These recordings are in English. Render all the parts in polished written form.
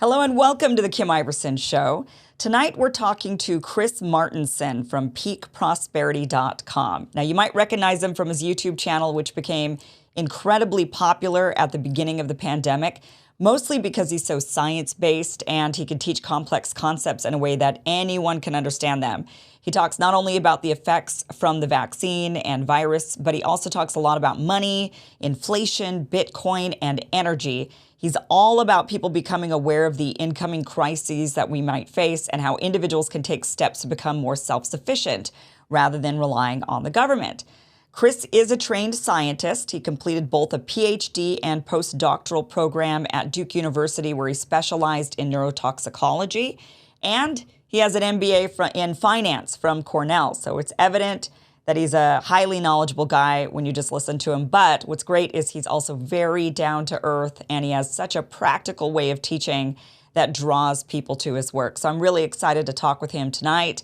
Hello and welcome to the Kim Iverson Show. Tonight we're talking to Chris Martenson from peakprosperity.com. Now you might recognize him from his YouTube channel, which became incredibly popular at the beginning of the pandemic, mostly because he's so science-based and he can teach complex concepts in a way that anyone can understand them. He talks not only about the effects from the vaccine and virus, but he also talks a lot about money, inflation, Bitcoin, and energy. He's all about people becoming aware of the incoming crises that we might face and how individuals can take steps to become more self-sufficient rather than relying on the government. Chris is a trained scientist. He completed both a PhD and postdoctoral program at Duke University, where he specialized in neurotoxicology, and he has an MBA in finance from Cornell. So it's evident that he's a highly knowledgeable guy when you just listen to him. But what's great is he's also very down to earth, and he has such a practical way of teaching that draws people to his work. So I'm really excited to talk with him tonight.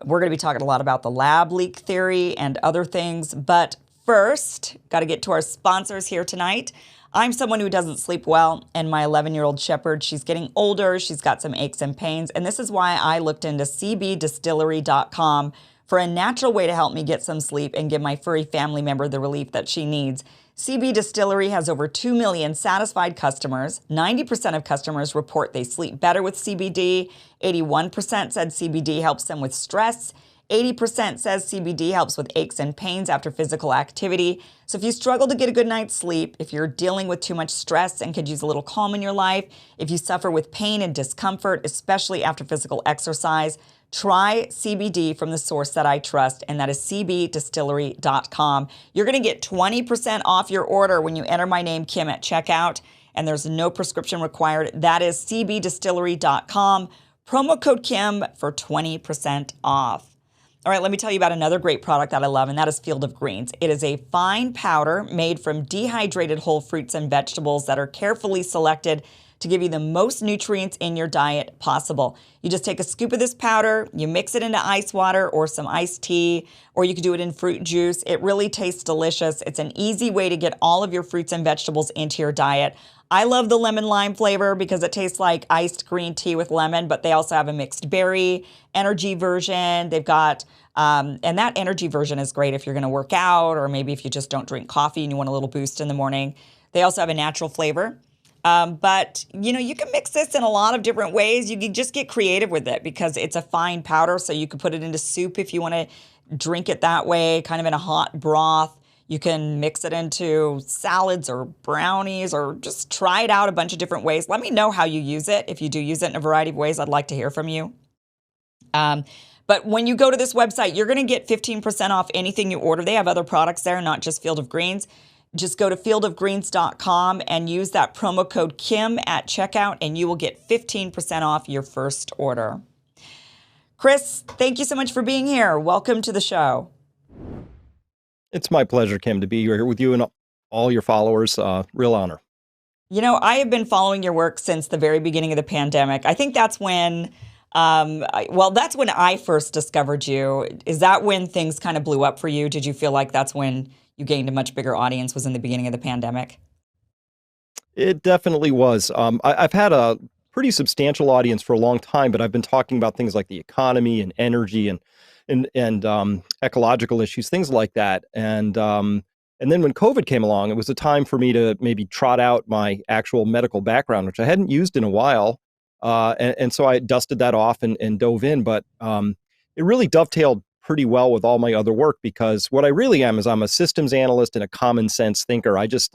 We're going to be talking a lot about the lab leak theory and other things. But first, got to get to our sponsors here tonight. I'm someone who doesn't sleep well, and my 11-year-old shepherd, she's getting older. She's got some aches and pains. And this is why I looked into cbdistillery.com for a natural way to help me get some sleep and give my furry family member the relief that she needs. CB Distillery has over 2 million satisfied customers. 90% of customers report they sleep better with CBD. 81% said CBD helps them with stress. 80% says CBD helps with aches and pains after physical activity. So if you struggle to get a good night's sleep, if you're dealing with too much stress and could use a little calm in your life, if you suffer with pain and discomfort, especially after physical exercise, try CBD from the source that I trust, and that is cbdistillery.com. You're going to get 20% off your order when you enter my name, Kim, at checkout, and there's no prescription required. That is cbdistillery.com. Promo code Kim for 20% off. All right, let me tell you about another great product that I love, and that is Field of Greens. It is a fine powder made from dehydrated whole fruits and vegetables that are carefully selected to give you the most nutrients in your diet possible. You just take a scoop of this powder, you mix it into ice water or some iced tea, or you could do it in fruit juice. It really tastes delicious. It's an easy way to get all of your fruits and vegetables into your diet. I love the lemon lime flavor because it tastes like iced green tea with lemon, but they also have a mixed berry energy version. They've got, and that energy version is great if you're gonna work out, or maybe if you just don't drink coffee and you want a little boost in the morning. They also have a natural flavor. But, you know, you can mix this in a lot of different ways. You can just get creative with it because it's a fine powder. So you could put it into soup if you want to drink it that way, kind of in a hot broth. You can mix it into salads or brownies, or just try it out a bunch of different ways. Let me know how you use it. If you do use it in a variety of ways, I'd like to hear from you. But when you go to this website, you're going to get 15% off anything you order. They have other products there, not just Field of Greens. Just go to fieldofgreens.com and use that promo code Kim at checkout, and you will get 15% off your first order. Chris, thank you so much for being here. Welcome to the show. It's my pleasure, Kim, to be here with you and all your followers. Real honor. You know, I have been following your work since the very beginning of the pandemic. I think that's when, that's when I first discovered you. Is that when things kind of blew up for you? Did you feel like that's when you gained a much bigger audience, was in the beginning of the pandemic? It definitely was. I've had a pretty substantial audience for a long time, but I've been talking about things like the economy and energy and ecological issues, things like that. And then when COVID came along, it was a time for me to maybe trot out my actual medical background, which I hadn't used in a while. And so I dusted that off and dove in. But it really dovetailed pretty well with all my other work, because what I really am is I'm a systems analyst and a common sense thinker. I just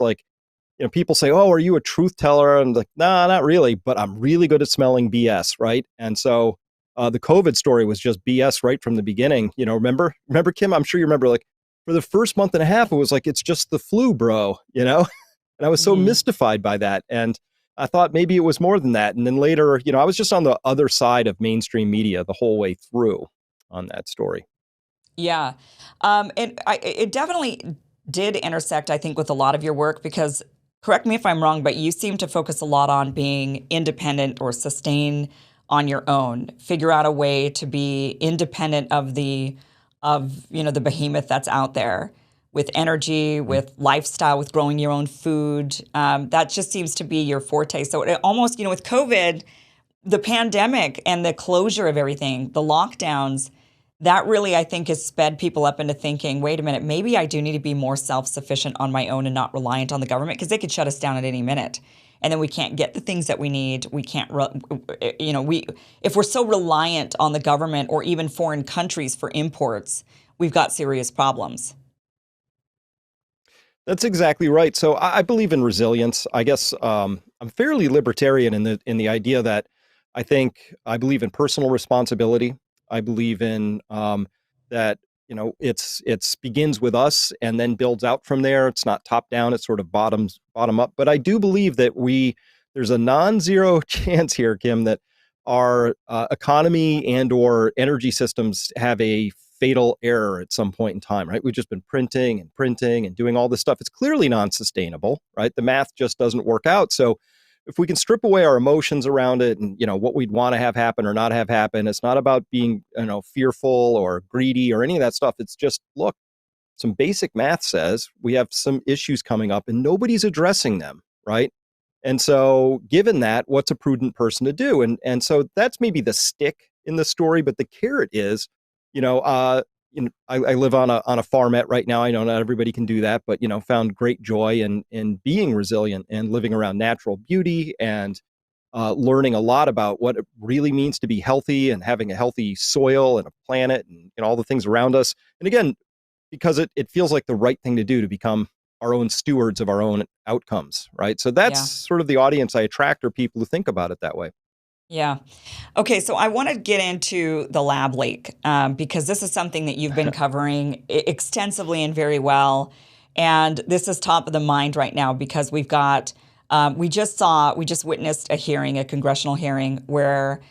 people say, oh, are you a truth teller? And I'm like, nah, not really, but I'm really good at smelling BS, right? And so the COVID story was just BS right from the beginning. You know, remember, Kim? I'm sure you remember, like, for the first month and a half, it was like, it's just the flu, bro, you know? And I was so mystified by that. And I thought maybe it was more than that. And then later, I was just on the other side of mainstream media the whole way through on that story. Yeah. It definitely did intersect, I think, with a lot of your work, because, correct me if I'm wrong, but you seem to focus a lot on being independent or sustain on your own, figure out a way to be independent of the behemoth that's out there. with energy, with lifestyle, with growing your own food. That just seems to be your forte. So it almost, with COVID, the pandemic and the closure of everything, the lockdowns, that really, I think, has sped people up into thinking, wait a minute, maybe I do need to be more self-sufficient on my own and not reliant on the government, because they could shut us down at any minute. And then we can't get the things that we need. We can't, if we're so reliant on the government or even foreign countries for imports, we've got serious problems. That's exactly right. So I believe in resilience. I guess I'm fairly libertarian in the idea that I believe in personal responsibility. I believe in that it's begins with us and then builds out from there. It's not top down. It's sort of bottom up. But I do believe that there's a non-zero chance here, Kim, that our economy and or energy systems have a fatal error at some point in time, right? We've just been printing and doing all this stuff. It's clearly non-sustainable, right? The math just doesn't work out. So if we can strip away our emotions around it and, what we'd want to have happen or not have happen, it's not about being, fearful or greedy or any of that stuff. It's just, look, some basic math says we have some issues coming up and nobody's addressing them, right? And so given that, what's a prudent person to do? And so that's maybe the stick in the story, but the carrot is, I live on a farmette right now. I know not everybody can do that, but found great joy in being resilient and living around natural beauty and learning a lot about what it really means to be healthy and having a healthy soil and a planet and all the things around us. And again, because it feels like the right thing to do to become our own stewards of our own outcomes, right? So that's Yeah. sort of the audience I attract, are people who think about it that way. Yeah. Okay, so I want to get into the lab leak because this is something that you've been covering extensively and very well. And this is top of the mind right now because we've got, we just witnessed a congressional hearing where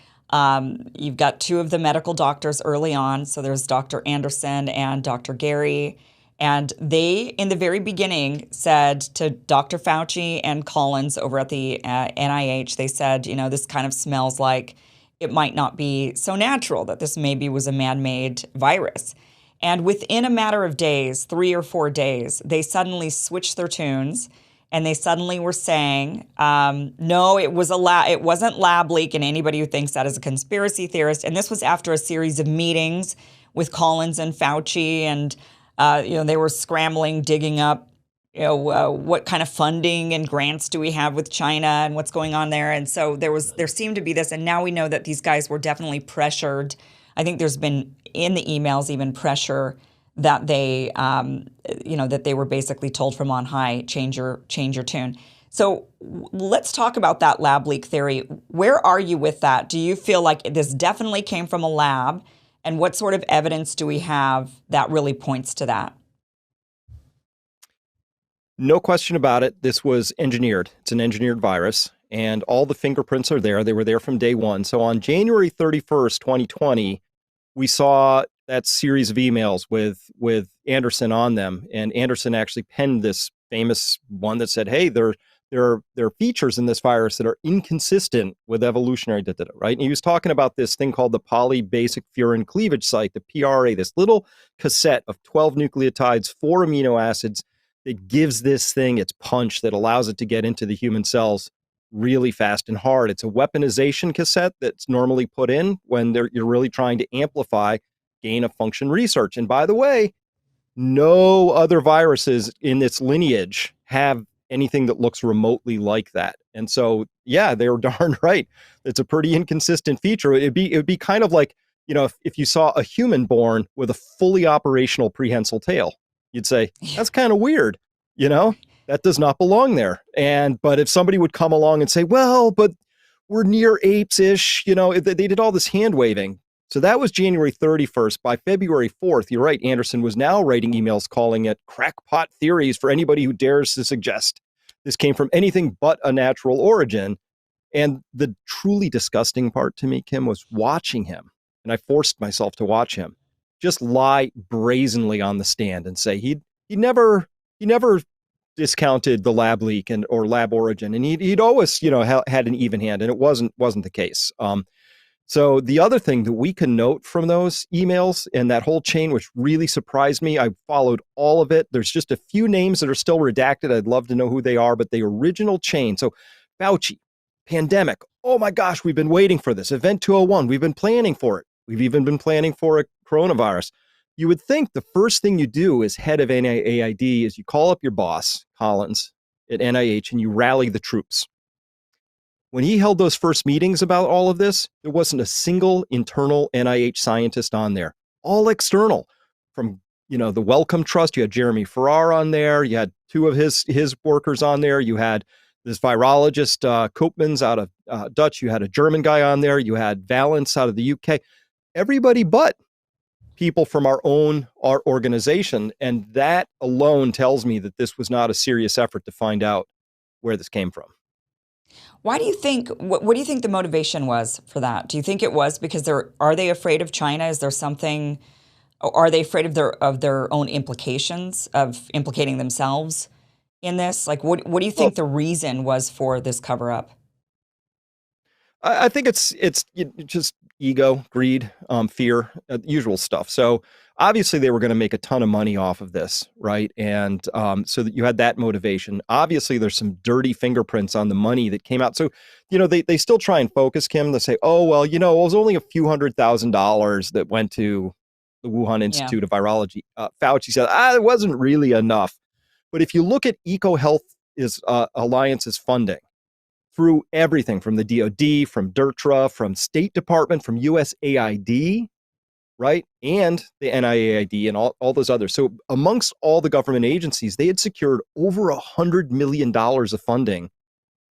you've got two of the medical doctors early on. So there's Dr. Anderson and Dr. Gary. And they, in the very beginning, said to Dr. Fauci and Collins over at the NIH, they said, this kind of smells like it might not be so natural, that this maybe was a man-made virus. And within a matter of days, 3 or 4 days, they suddenly switched their tunes and they suddenly were saying, no, it wasn't lab leak, and anybody who thinks that is a conspiracy theorist. And this was after a series of meetings with Collins and Fauci, and they were scrambling, digging up, what kind of funding and grants do we have with China and what's going on there. And so there seemed to be this, and now we know that these guys were definitely pressured. I think there's been in the emails even pressure that they, that they were basically told from on high, change your tune. So let's talk about that lab leak theory. Where are you with that? Do you feel like this definitely came from a lab? And what sort of evidence do we have that really points to that? No question about it. This was engineered. It's an engineered virus, and all the fingerprints are there. They were there from day one. So on January 31st, 2020, we saw that series of emails with Anderson on them. And Anderson actually penned this famous one that said, hey, there are features in this virus that are inconsistent with evolutionary data, right? And he was talking about this thing called the polybasic furin cleavage site, the PRA, this little cassette of 12 nucleotides, 4 amino acids that gives this thing its punch, that allows it to get into the human cells really fast and hard. It's a weaponization cassette that's normally put in when you're really trying to amplify gain of function research. And by the way, no other viruses in its lineage have anything that looks remotely like that. And so, yeah, they were darn right. It's a pretty inconsistent feature. It'd be kind of like, if you saw a human born with a fully operational prehensile tail, you'd say, that's kind of weird, that does not belong there. But if somebody would come along and say, well, but we're near apes-ish, they did all this hand waving. So that was January 31st. By February 4th, you're right, Anderson was now writing emails calling it crackpot theories for anybody who dares to suggest this came from anything but a natural origin. And the truly disgusting part to me, Kim, was watching him. And I forced myself to watch him just lie brazenly on the stand and say he never discounted the lab leak or lab origin. And he'd always, had an even hand, and it wasn't the case. So the other thing that we can note from those emails and that whole chain, which really surprised me, I followed all of it. There's just a few names that are still redacted. I'd love to know who they are, but the original chain. So Fauci, pandemic. Oh my gosh, we've been waiting for this. Event 201, we've been planning for it. We've even been planning for a coronavirus. You would think the first thing you do as head of NIAID is you call up your boss, Collins, at NIH, and you rally the troops. When he held those first meetings about all of this, there wasn't a single internal NIH scientist on there, all external. From the Wellcome Trust, you had Jeremy Farrar on there. You had two of his workers on there. You had this virologist, Koopmans out of Dutch. You had a German guy on there. You had Valence out of the UK. Everybody but people from our organization. And that alone tells me that this was not a serious effort to find out where this came from. Why do you think, what do you think the motivation was for that? Do you think it was because are they afraid of China? Is there something, are they afraid of their own implications, of implicating themselves in this? Like, what do you think the reason was for this cover up? I think it's just ego, greed, fear, usual stuff. So obviously they were going to make a ton of money off of this, right? And so that you had that motivation. Obviously, there's some dirty fingerprints on the money that came out. So they still try and focus, Kim. They say, oh well, it was only a few $100,000 that went to the Wuhan Institute of Virology. Fauci said, it wasn't really enough. But if you look at EcoHealth Alliance's funding, through everything from the DoD, from DERTRA, from State Department, from USAID, right? And the NIAID and all those others. So amongst all the government agencies, they had secured over $100 million of funding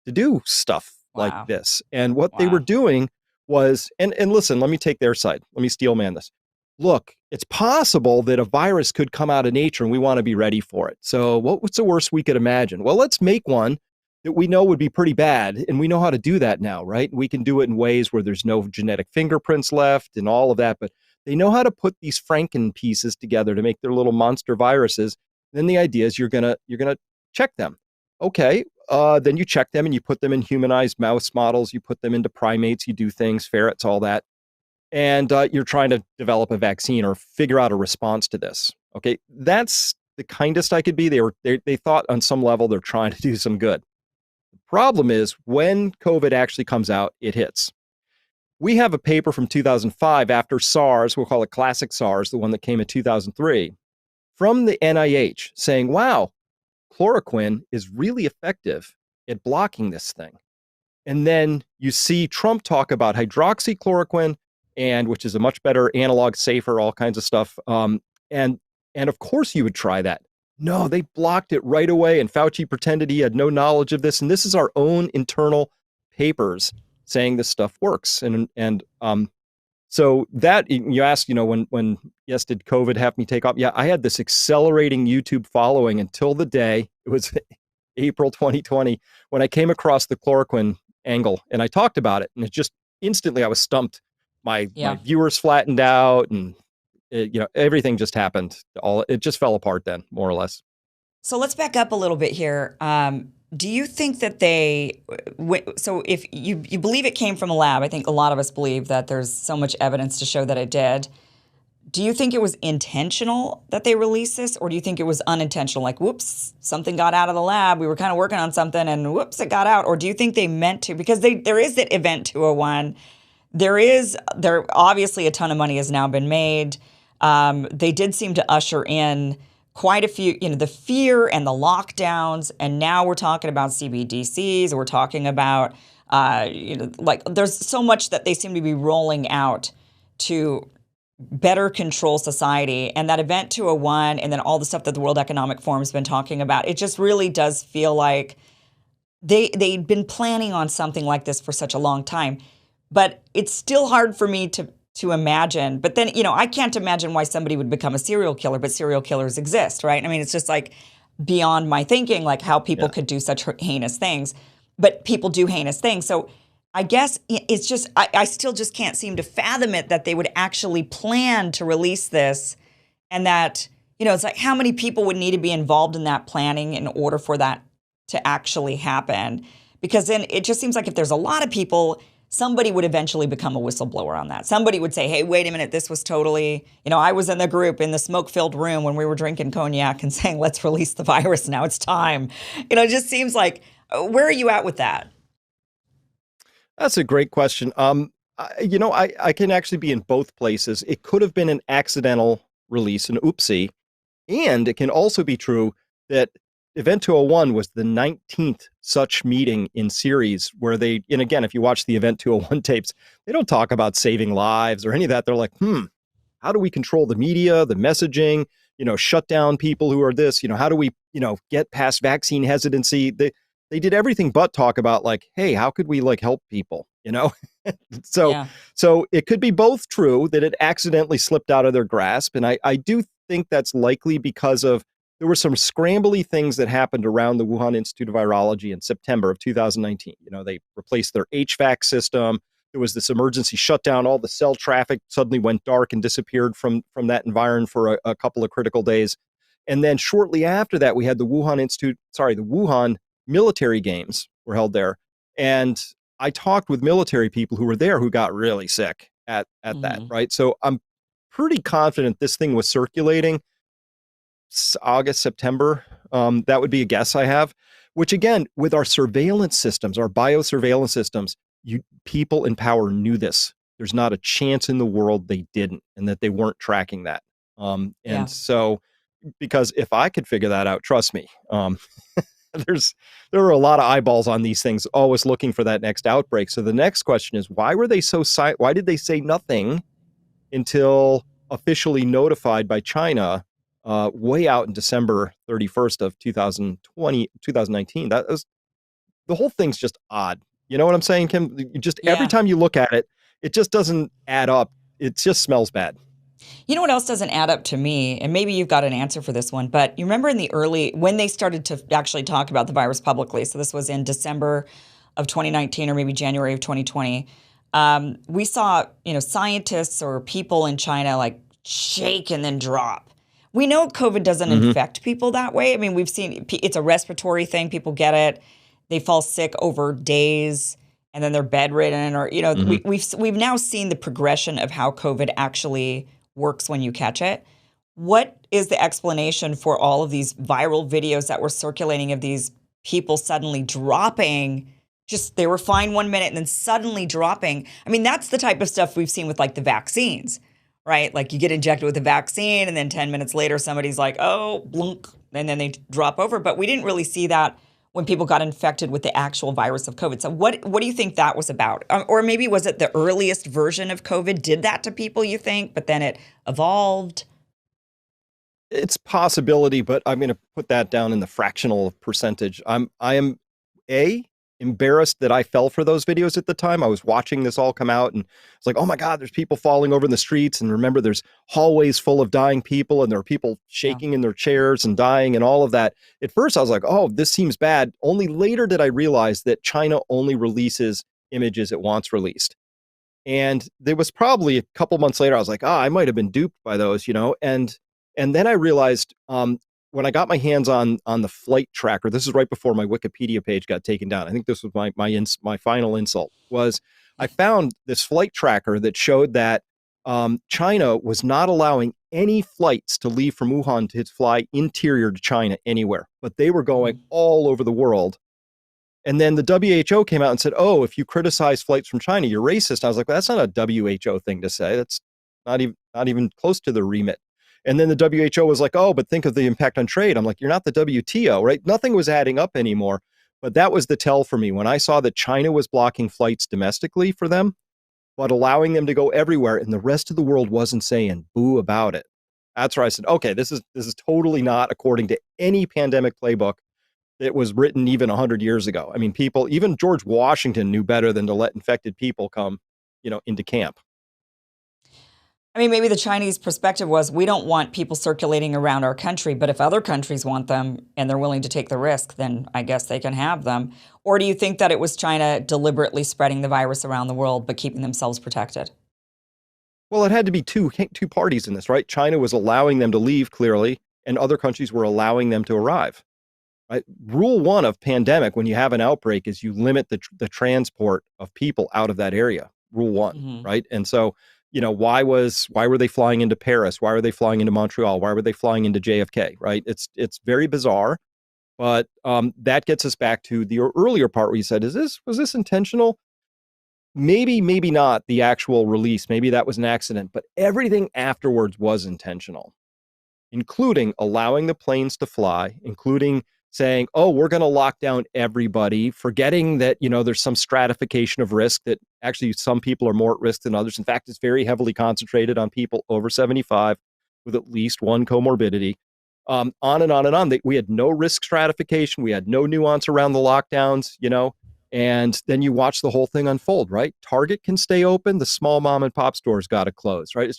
to do stuff like this. And what they were doing was, and listen, let me take their side. Let me steelman this. Look, it's possible that a virus could come out of nature and we want to be ready for it. So what's the worst we could imagine? Well, let's make one that we know would be pretty bad. And we know how to do that now, right? We can do it in ways where there's no genetic fingerprints left and all of that. But they know how to put these Franken pieces together to make their little monster viruses. Then the idea is you're gonna check them. Okay, then you check them and you put them in humanized mouse models. You put them into primates. You do things, ferrets, all that. And you're trying to develop a vaccine or figure out a response to this. Okay, that's the kindest I could be. They thought on some level they're trying to do some good. Problem is, when COVID actually comes out, it hits. We have a paper from 2005 after SARS, we'll call it classic SARS, the one that came in 2003, from the NIH saying, wow, chloroquine is really effective at blocking this thing. And then you see Trump talk about hydroxychloroquine, which is a much better analog, safer, all kinds of stuff. And of course you would try that. No, they blocked it right away. And Fauci pretended he had no knowledge of this. And this is our own internal papers saying this stuff works. And so that you asked, when yes, did COVID have me take off? Yeah, I had this accelerating YouTube following until the day, it was April 2020, when I came across the chloroquine angle and I talked about it. And it just instantly I was stumped. My viewers flattened out and everything just happened. It just fell apart then, more or less. So let's back up a little bit here. Do you think that so if you believe it came from a lab, I think a lot of us believe that there's so much evidence to show that it did. Do you think it was intentional that they released this, or do you think it was unintentional? Like, whoops, something got out of the lab. We were kind of working on something and whoops, it got out. Or do you think they meant to? Because there is that Event 201. There obviously a ton of money has now been made. They did seem to usher in quite a few, the fear and the lockdowns. And now we're talking about CBDCs. We're talking about, there's so much that they seem to be rolling out to better control society. And that Event 201 and then all the stuff that the World Economic Forum has been talking about, it just really does feel like they'd been planning on something like this for such a long time. But it's still hard for me to imagine. But then, I can't imagine why somebody would become a serial killer, but serial killers exist, right? I mean, it's just like beyond my thinking, like how people could do such heinous things. But people do heinous things. So I guess it's just, I still just can't seem to fathom it that they would actually plan to release this. And that, it's like how many people would need to be involved in that planning in order for that to actually happen? Because then it just seems like if there's a lot of people, somebody would eventually become a whistleblower on that. Somebody would say, hey, wait a minute, this was totally, I was in the group in the smoke-filled room when we were drinking cognac and saying, let's release the virus. Now it's time. It just seems like, where are you at with that? That's a great question. I can actually be in both places. It could have been an accidental release, an oopsie. And it can also be true that Event 201 was the 19th such meeting in series where and again, if you watch the Event 201 tapes, they don't talk about saving lives or any of that. They're like, how do we control the media, the messaging, shut down people who are this, how do we, get past vaccine hesitancy? They did everything but talk about like, hey, how could we help people, So, Yeah. so it could be both true that it accidentally slipped out of their grasp. And I do think that's likely because there were some scrambly things that happened around the Wuhan Institute of Virology in September of 2019. They replaced their HVAC system. There was this emergency shutdown. All the cell traffic suddenly went dark and disappeared from that environment for a couple of critical days. And then shortly after that, we had the Wuhan military games were held there. And I talked with military people who were there who got really sick at that, right? So I'm pretty confident this thing was circulating August, September. That would be a guess I have, which again, with our surveillance systems, our biosurveillance systems, people in power knew this. There's not a chance in the world they didn't, and that they weren't tracking that. So, because if I could figure that out, trust me, there are a lot of eyeballs on these things, always looking for that next outbreak. So the next question is, why were they so silent? Why did they say nothing until officially notified by China way out in December 31st of 2019? That was, the whole thing's just odd. You know what I'm saying, Kim? Every time you look at it, it just doesn't add up. It just smells bad. You know what else doesn't add up to me? And maybe you've got an answer for this one, but you remember when they started to actually talk about the virus publicly, so this was in December of 2019 or maybe January of 2020, we saw, scientists or people in China like shake and then drop. We know COVID doesn't infect people that way. I mean, we've seen it's a respiratory thing. People get it. They fall sick over days and then they're bedridden or, we've now seen the progression of how COVID actually works when you catch it. What is the explanation for all of these viral videos that were circulating of these people suddenly dropping? Just they were fine 1 minute and then suddenly dropping. I mean, that's the type of stuff we've seen with like the vaccines, right? Like you get injected with the vaccine and then 10 minutes later, somebody's like, oh, blunk, and then they drop over. But we didn't really see that when people got infected with the actual virus of COVID. So what do you think that was about? Or maybe was it the earliest version of COVID did that to people, you think, but then it evolved? It's possibility, but I'm going to put that down in the fractional percentage. I am embarrassed that I fell for those videos at the time. I was watching this all come out and it's like, oh my God, there's people falling over in the streets. And remember, there's hallways full of dying people and there are people shaking in their chairs and dying and all of that. At first, I was like, oh, this seems bad. Only later did I realize that China only releases images it wants released. And there was probably a couple months later, I was like, I might have been duped by those, and then I realized when I got my hands on the flight tracker, this is right before my Wikipedia page got taken down. I think this was my final insult. Was I found this flight tracker that showed that China was not allowing any flights to leave from Wuhan to fly interior to China anywhere, but they were going all over the world. And then the WHO came out and said, oh, if you criticize flights from China, you're racist. I was like, well, that's not a WHO thing to say. That's not even close to the remit. And then the WHO was like, oh, but think of the impact on trade. I'm like, you're not the WTO, right? Nothing was adding up anymore. But that was the tell for me when I saw that China was blocking flights domestically for them, but allowing them to go everywhere. And the rest of the world wasn't saying boo about it. That's where I said, okay, this is totally not according to any pandemic playbook that was written even 100 years ago. I mean, even George Washington knew better than to let infected people come, into camp. I mean, maybe the Chinese perspective was we don't want people circulating around our country, but if other countries want them and they're willing to take the risk, then I guess they can have them. Or do you think that it was China deliberately spreading the virus around the world but keeping themselves protected? Well, it had to be two parties in this, right? China was allowing them to leave clearly, and other countries were allowing them to arrive. right? Rule one of pandemic when you have an outbreak is you limit the transport of people out of that area. Rule one, Hmm. right? And so, why were they flying into Paris? Why were they flying into Montreal? Why were they flying into JFK? Right? It's very bizarre, but that gets us back to the earlier part where you said, was this intentional? Maybe not the actual release. Maybe that was an accident, but everything afterwards was intentional, including allowing the planes to fly, including saying, oh, we're going to lock down everybody, forgetting that, there's some stratification of risk, that actually some people are more at risk than others. In fact, it's very heavily concentrated on people over 75 with at least one comorbidity. On and on and on. We had no risk stratification. We had no nuance around the lockdowns, and then you watch the whole thing unfold, right? Target can stay open. The small mom and pop stores got to close, right?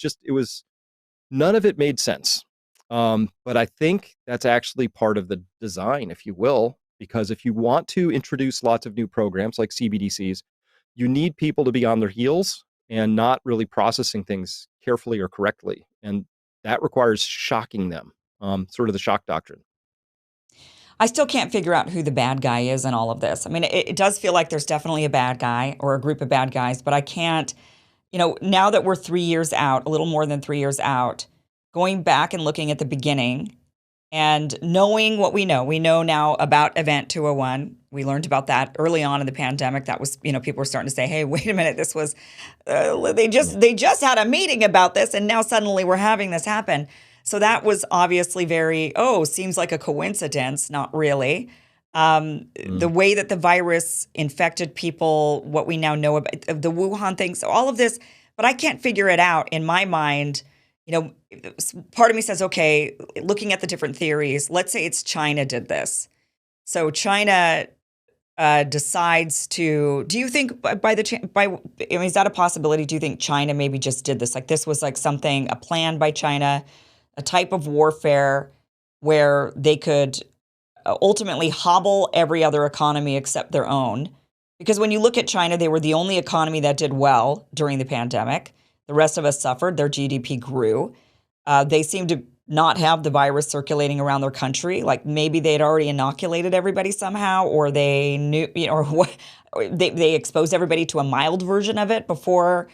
None of it made sense. But I think that's actually part of the design, if you will, because if you want to introduce lots of new programs like CBDCs, you need people to be on their heels and not really processing things carefully or correctly. And that requires shocking them, sort of the shock doctrine. I still can't figure out who the bad guy is in all of this. I mean, it does feel like there's definitely a bad guy or a group of bad guys, but I can't, now that we're 3 years out, a little more than 3 years out, going back and looking at the beginning and knowing what we know now about Event 201. We learned about that early on in the pandemic. That was, people were starting to say, hey, wait a minute, this was, they just had a meeting about this and now suddenly we're having this happen. So that was obviously seems like a coincidence, not really. The way that the virus infected people, what we now know about the Wuhan thing, so all of this, but I can't figure it out in my mind. Part of me says, okay, looking at the different theories, let's say it's China did this. So China decides to, do you think is that a possibility? Do you think China maybe just did this? Like this was like a plan by China, a type of warfare where they could ultimately hobble every other economy except their own. Because when you look at China, they were the only economy that did well during the pandemic. The rest of us suffered. Their GDP grew. They seemed to not have the virus circulating around their country. Like maybe they'd already inoculated everybody somehow, or they knew, or they exposed everybody to a mild version of it before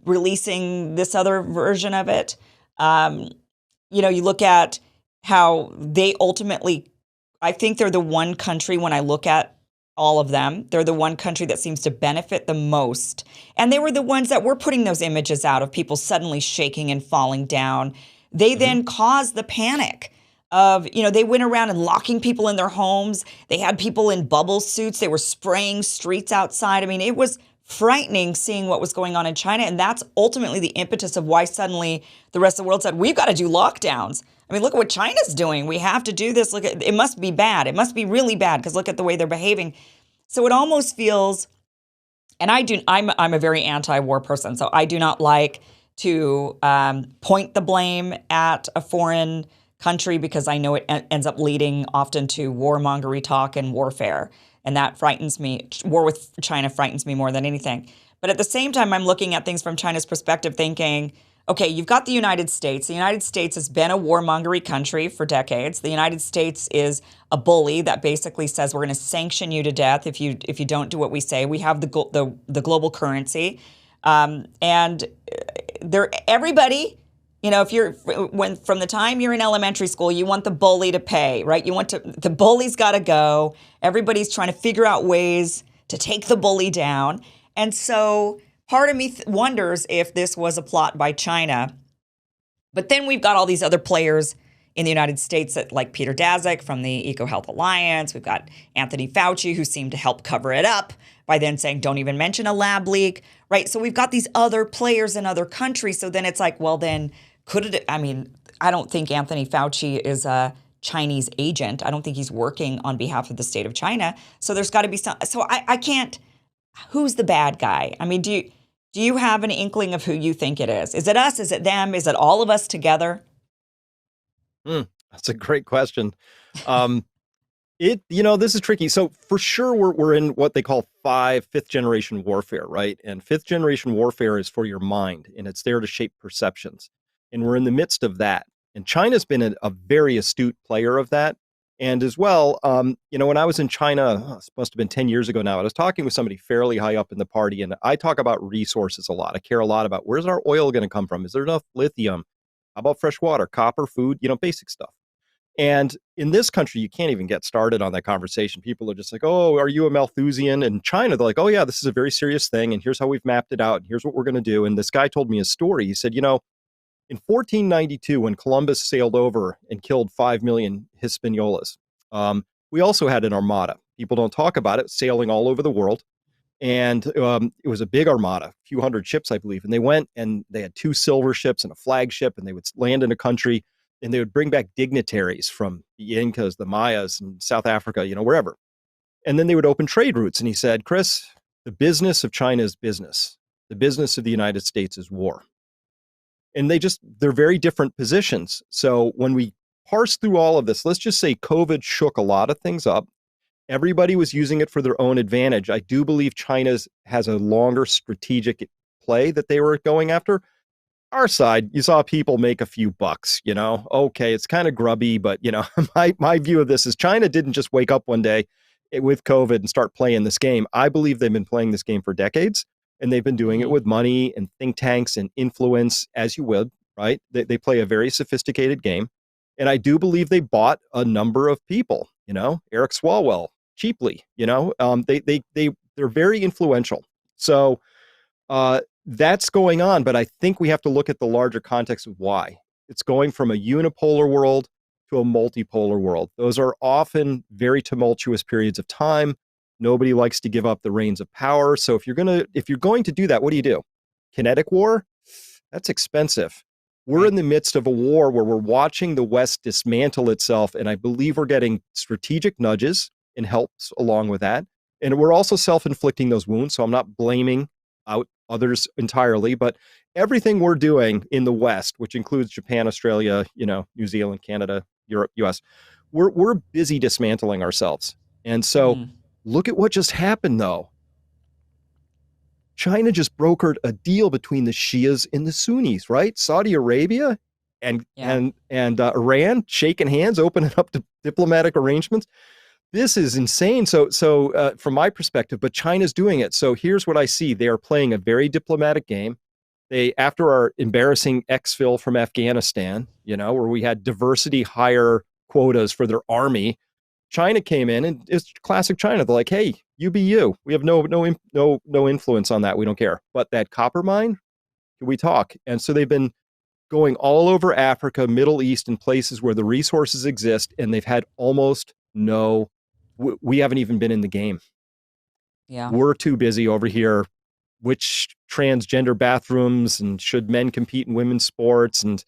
releasing this other version of it. You look at how they ultimately, I think they're the one country when I look at all of them, they're the one country that seems to benefit the most. And they were the ones that were putting those images out of people suddenly shaking and falling down. They then caused the panic of, they went around and locking people in their homes. They had people in bubble suits. They were spraying streets outside. I mean, it was frightening seeing what was going on in China. And that's ultimately the impetus of why suddenly the rest of the world said, we've got to do lockdowns. I mean, look at what China's doing. We have to do this. It must be bad. It must be really bad because look at the way they're behaving. So it almost feels, and I'm a very anti-war person, so I do not like to point the blame at a foreign country because I know it ends up leading often to warmongery talk and warfare, and that frightens me. War with China frightens me more than anything. But at the same time, I'm looking at things from China's perspective, thinking, okay, you've got the United States. The United States has been a warmongery country for decades. The United States is a bully that basically says we're going to sanction you to death if you don't do what we say. We have the global currency, and everybody. If you're from the time you're in elementary school, you want the bully to pay, right? The bully's got to go. Everybody's trying to figure out ways to take the bully down, and so. Part of me wonders if this was a plot by China. But then we've got all these other players in the United States like Peter Daszak from the EcoHealth Alliance. We've got Anthony Fauci, who seemed to help cover it up by then saying, don't even mention a lab leak, right? So we've got these other players in other countries. So then it's like, well, then I don't think Anthony Fauci is a Chinese agent. I don't think he's working on behalf of the state of China. So there's got to be some, so I can't, who's the bad guy? I mean, do you have an inkling of who you think it is? Is it us? Is it them? Is it all of us together? That's a great question. This is tricky. So for sure, we're in what they call fifth generation warfare, right? And fifth generation warfare is for your mind, and it's there to shape perceptions. And we're in the midst of that. And China's been a very astute player of that. And as well, when I was in China, it must have been 10 years ago now, I was talking with somebody fairly high up in the party, and I talk about resources a lot. I care a lot about where's our oil going to come from? Is there enough lithium? How about fresh water, copper, food, basic stuff. And in this country, you can't even get started on that conversation. People are just like, oh, are you a Malthusian? In China, they're like, oh, yeah, this is a very serious thing. And here's how we've mapped it out. And here's what we're going to do. And this guy told me a story. He said, in 1492, when Columbus sailed over and killed 5 million Hispaniolas, we also had an armada. People don't talk about it, sailing all over the world. And it was a big armada, a few hundred ships, I believe. And they went and they had 2 silver ships and a flagship, and they would land in a country and they would bring back dignitaries from the Incas, the Mayas, and South Africa, wherever. And then they would open trade routes. And he said, Chris, the business of China is business. The business of the United States is war. And they're very different positions. So when we parse through all of this, let's just say COVID shook a lot of things up. Everybody was using it for their own advantage. I do believe China has a longer strategic play that they were going after. Our side, you saw people make a few bucks, okay, it's kind of grubby, but my view of this is China didn't just wake up one day with COVID and start playing this game. I believe they've been playing this game for decades, and they've been doing it with money and think tanks and influence, as you would, right? They play a very sophisticated game. And I do believe they bought a number of people, Eric Swalwell, cheaply, they're very influential. So that's going on, but I think we have to look at the larger context of why. It's going from a unipolar world to a multipolar world. Those are often very tumultuous periods of time. Nobody likes to give up the reins of power. So if you're going to do that, what do? Kinetic war? That's expensive. We're in the midst of a war where we're watching the West dismantle itself, and I believe we're getting strategic nudges and helps along with that. And we're also self-inflicting those wounds, so I'm not blaming out others entirely, but everything we're doing in the West, which includes Japan, Australia, New Zealand, Canada, Europe, US, we're busy dismantling ourselves. And so look at what just happened, though. China just brokered a deal between the Shias and the Sunnis, right? Saudi Arabia and Iran shaking hands, opening up to diplomatic arrangements. This is insane. So from my perspective, but China's doing it. So here's what I see. They are playing a very diplomatic game. They, after our embarrassing exfil from Afghanistan, where we had diversity hire quotas for their army, China came in, and it's classic China. They're like, hey, you be you. We have no influence on that. We don't care. But that copper mine, can we talk? And so they've been going all over Africa, Middle East, and places where the resources exist, and they've had almost no. We haven't even been in the game. Yeah, we're too busy over here. Which transgender bathrooms, and should men compete in women's sports, and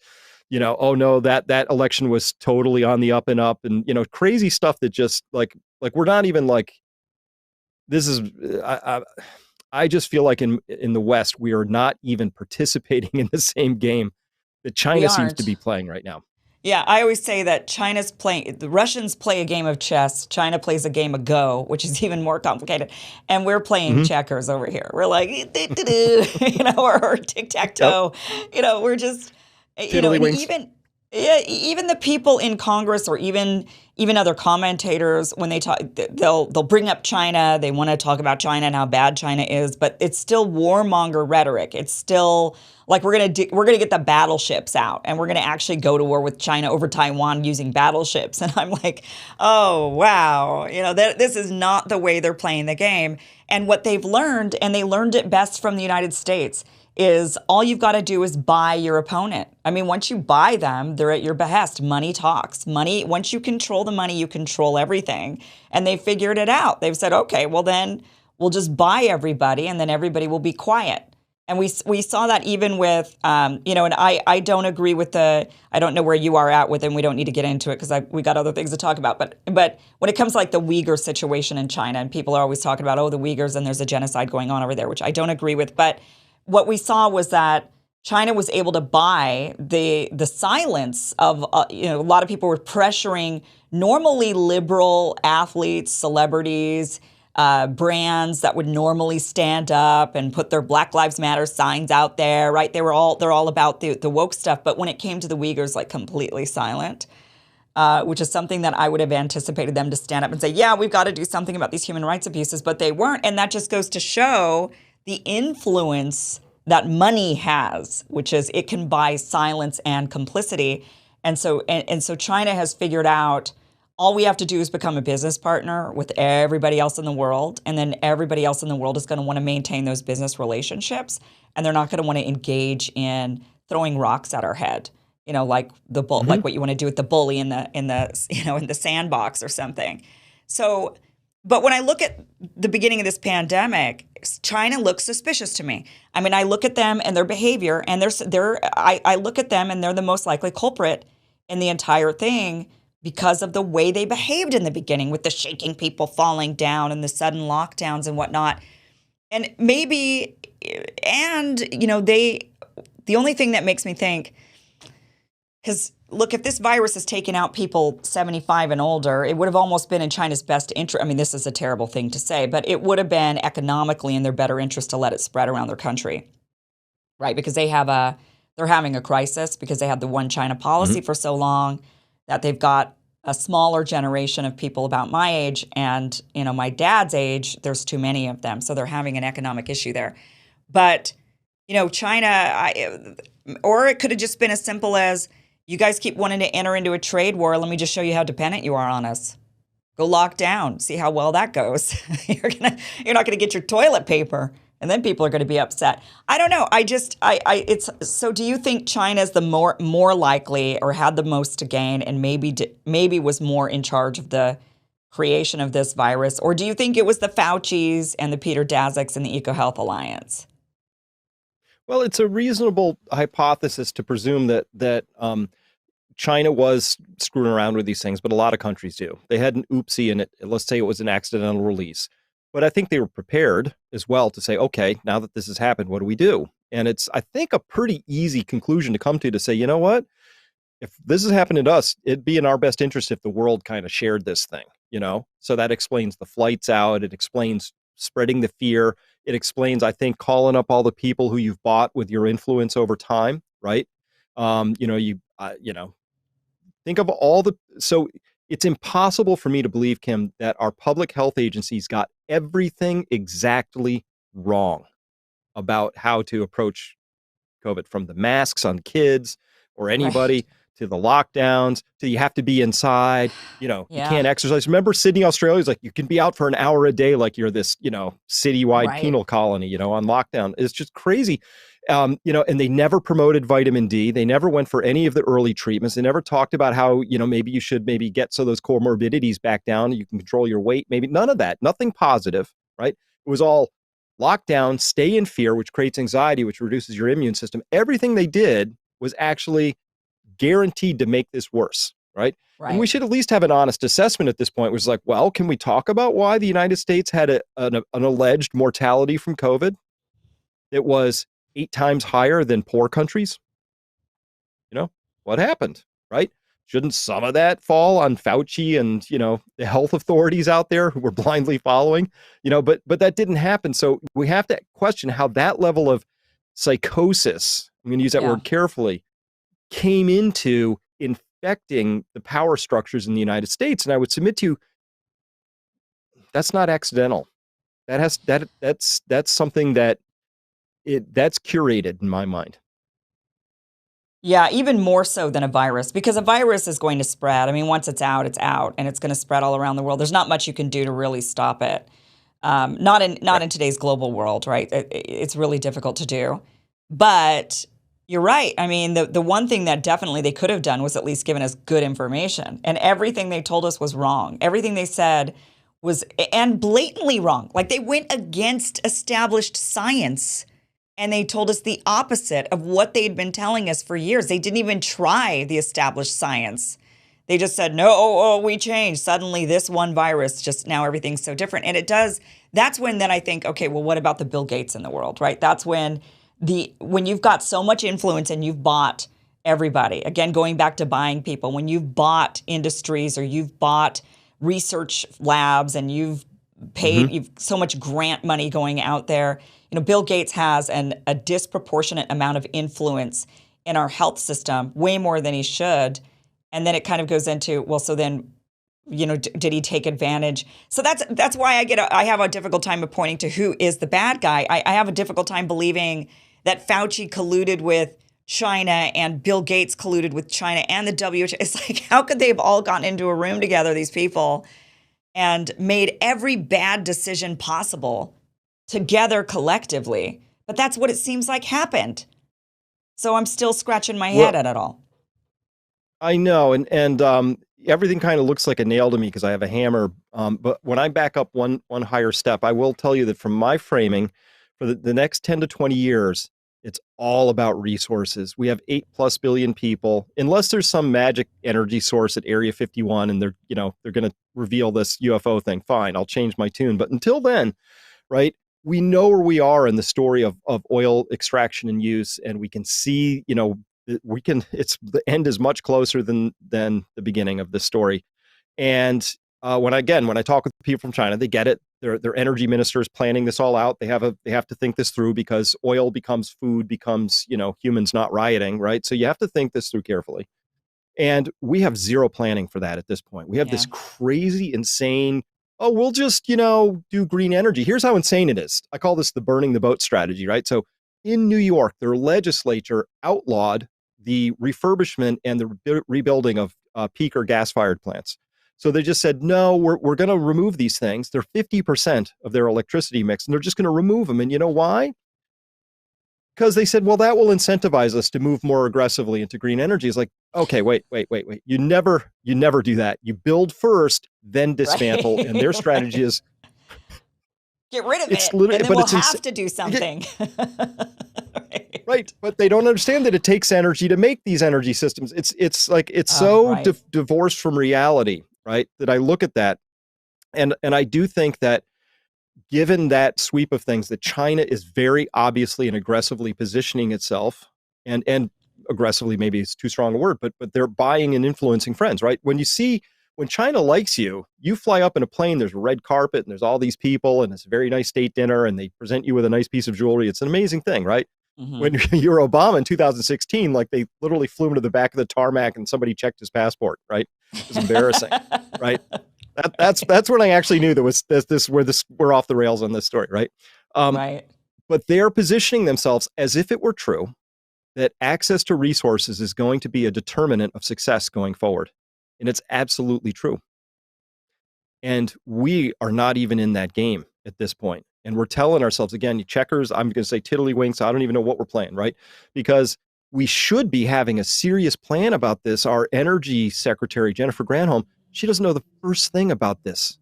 oh no, that election was totally on the up and up, and crazy stuff that just like we're not even like. This is I just feel like in the West we are not even participating in the same game that China seems to be playing right now. Yeah, I always say that the Russians play a game of chess, China plays a game of Go, which is even more complicated, and we're playing checkers over here. We're like, or tic-tac-toe, we're just, and even the people in Congress, or even other commentators, when they talk, they'll bring up China. They want to talk about China and how bad China is, but it's still warmonger rhetoric. It's still like we're gonna get the battleships out, and we're gonna actually go to war with China over Taiwan using battleships. And I'm like, oh wow, this is not the way they're playing the game. And what they've learned, and they learned it best from the United States, is all you've got to do is buy your opponent. I mean, once you buy them, they're at your behest. Money talks. Money, once you control the money, you control everything. And they figured it out. They've said, okay, well then we'll just buy everybody, and then everybody will be quiet. And we saw that even with, and I don't agree with I don't know where you are at with it, and we don't need to get into it because we got other things to talk about. But when it comes to like the Uyghur situation in China, and people are always talking about, oh, the Uyghurs, and there's a genocide going on over there, which I don't agree with. But what we saw was that China was able to buy the silence of, a lot of people were pressuring normally liberal athletes, celebrities, brands that would normally stand up and put their Black Lives Matter signs out there, right? They're all about the woke stuff. But when it came to the Uyghurs, like completely silent. which is something that I would have anticipated them to stand up and say, yeah, we've got to do something about these human rights abuses, but they weren't. And that just goes to show the influence that money has, which is it can buy silence and complicity. And so China has figured out all we have to do is become a business partner with everybody else in the world. And then everybody else in the world is going to want to maintain those business relationships. And they're not going to want to engage in throwing rocks at our head, like like what you want to do with the bully in the sandbox or something. So, but when I look at the beginning of this pandemic, China looks suspicious to me. I mean, I look at them and their behavior, and I look at them and they're the most likely culprit in the entire thing because of the way they behaved in the beginning with the shaking people falling down and the sudden lockdowns and whatnot. And maybe, the only thing that makes me think, because look, if this virus has taken out people 75 and older, it would have almost been in China's best interest. I mean, this is a terrible thing to say, but it would have been economically in their better interest to let it spread around their country, right? Because they're having a crisis because they had the one China policy for so long that they've got a smaller generation of people about my age and, my dad's age. There's too many of them. So they're having an economic issue there. But, China, or it could have just been as simple as, you guys keep wanting to enter into a trade war. Let me just show you how dependent you are on us. Go lock down. See how well that goes. You're not gonna get your toilet paper, and then people are gonna be upset. I don't know. So. Do you think China's the more likely, or had the most to gain, and maybe was more in charge of the creation of this virus, or do you think it was the Faucis and the Peter Daziks and the EcoHealth Alliance? Well, it's a reasonable hypothesis to presume that China was screwing around with these things, but a lot of countries do. They had an oopsie in it. Let's say it was an accidental release. But I think they were prepared as well to say, okay, now that this has happened, what do we do? And it's, I think, a pretty easy conclusion to come to say, you know what? If this has happened to us, it'd be in our best interest if the world kind of shared this thing, So that explains the flights out. It explains spreading the fear. It explains, I think, calling up all the people who you've bought with your influence over time, right? Think of so it's impossible for me to believe, Kim, that our public health agencies got everything exactly wrong about how to approach COVID, from the masks on kids or anybody to the lockdowns to you have to be inside, you can't exercise. Remember Sydney, Australia is like, you can be out for an hour a day like you're this, citywide penal colony, on lockdown. It's just crazy. And they never promoted vitamin D. They never went for any of the early treatments. They never talked about how, maybe you should get those comorbidities back down. You can control your weight. Maybe none of that, nothing positive, right? It was all lockdown, stay in fear, which creates anxiety, which reduces your immune system. Everything they did was actually guaranteed to make this worse, right? And we should at least have an honest assessment at this point, which is like, well, can we talk about why the United States had an alleged mortality from COVID that was 8 times higher than poor countries? What happened, right? Shouldn't some of that fall on Fauci and, the health authorities out there who were blindly following, but that didn't happen. So we have to question how that level of psychosis, I'm going to use that word carefully, came into infecting the power structures in the United States. And I would submit to you, that's not accidental. That's something that's curated in my mind. Yeah, even more so than a virus, because a virus is going to spread. I mean, once it's out, and it's going to spread all around the world. There's not much you can do to really stop it. Not in today's global world, right? It's really difficult to do. But you're right. I mean, the one thing that definitely they could have done was at least given us good information. And everything they told us was wrong. Everything they said was, and blatantly wrong. Like, they went against established science. And they told us the opposite of what they'd been telling us for years. They didn't even try the established science. They just said, no, we changed. Suddenly this one virus, just now everything's so different. And it does. That's when then I think, okay, well, what about the Bill Gates in the world, right? That's when you've got so much influence and you've bought everybody. Again, going back to buying people. When you've bought industries or you've bought research labs and you've paid you've so much grant money going out there. Bill Gates has a disproportionate amount of influence in our health system, way more than he should. And then it kind of goes into, well, so then, did he take advantage? So that's why I have a difficult time of pointing to who is the bad guy. I have a difficult time believing that Fauci colluded with China and Bill Gates colluded with China and the WHO. It's like, how could they have all gotten into a room together, these people, and made every bad decision possible together collectively? But that's what it seems like happened. So I'm still scratching my head at it all. I know, and everything kind of looks like a nail to me because I have a hammer. But when I back up one higher step, I will tell you that from my framing, for the next 10 to 20 years, it's all about resources. We have 8+ billion people. Unless there's some magic energy source at Area 51, and they're going to reveal this UFO thing. Fine, I'll change my tune. But until then, right? We know where we are in the story of oil extraction and use, and we can see, it's the end is much closer than the beginning of this story. And when I talk with people from China, they get it. Their energy minister is planning this all out. They have to think this through because oil becomes food, becomes, humans not rioting, right? So you have to think this through carefully. And we have zero planning for that at this point. We have this crazy, insane, oh, we'll just, do green energy. Here's how insane it is. I call this the burning the boat strategy, right? So in New York, their legislature outlawed the refurbishment and the rebuilding of peaker gas-fired plants. So they just said, no, we're going to remove these things. They're 50% of their electricity mix, and they're just going to remove them. And you know why? Because they said, well, that will incentivize us to move more aggressively into green energy. It's like, okay, wait. You never do that. You build first, then dismantle. Right. And their strategy is get rid of it, and then we'll have to do something. Right. But they don't understand that it takes energy to make these energy systems. It's divorced from reality, right? That I look at that. And I do think that given that sweep of things, that China is very obviously and aggressively positioning itself, and aggressively maybe is too strong a word, but they're buying and influencing friends, right? When China likes you, you fly up in a plane, there's a red carpet and there's all these people and it's a very nice state dinner and they present you with a nice piece of jewelry. It's an amazing thing, right? Mm-hmm. When you're Obama in 2016, like they literally flew him to the back of the tarmac and somebody checked his passport, right? It was embarrassing, right? That's when I actually knew we're off the rails on this story, right? Right. But they're positioning themselves as if it were true that access to resources is going to be a determinant of success going forward. And it's absolutely true. And we are not even in that game at this point. And we're telling ourselves, again, checkers, I'm going to say tiddlywinks. I don't even know what we're playing, right? Because we should be having a serious plan about this. Our energy secretary, Jennifer Granholm, she doesn't know the first thing about this.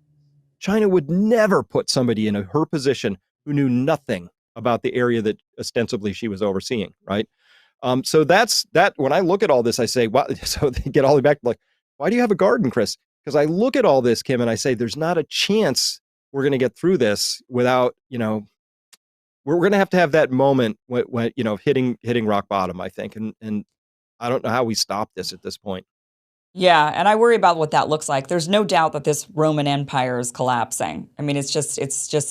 China would never put somebody in her position who knew nothing about the area that ostensibly she was overseeing, right? So that's that. When I look at all this, I say, well, so they get all the way back, like, why do you have a garden, Chris? Because I look at all this, Kim, and I say, there's not a chance we're going to get through this without, we're going to have that moment when hitting rock bottom, I think. And I don't know how we stop this at this point. Yeah, and I worry about what that looks like. There's no doubt that this Roman Empire is collapsing. I mean, it's just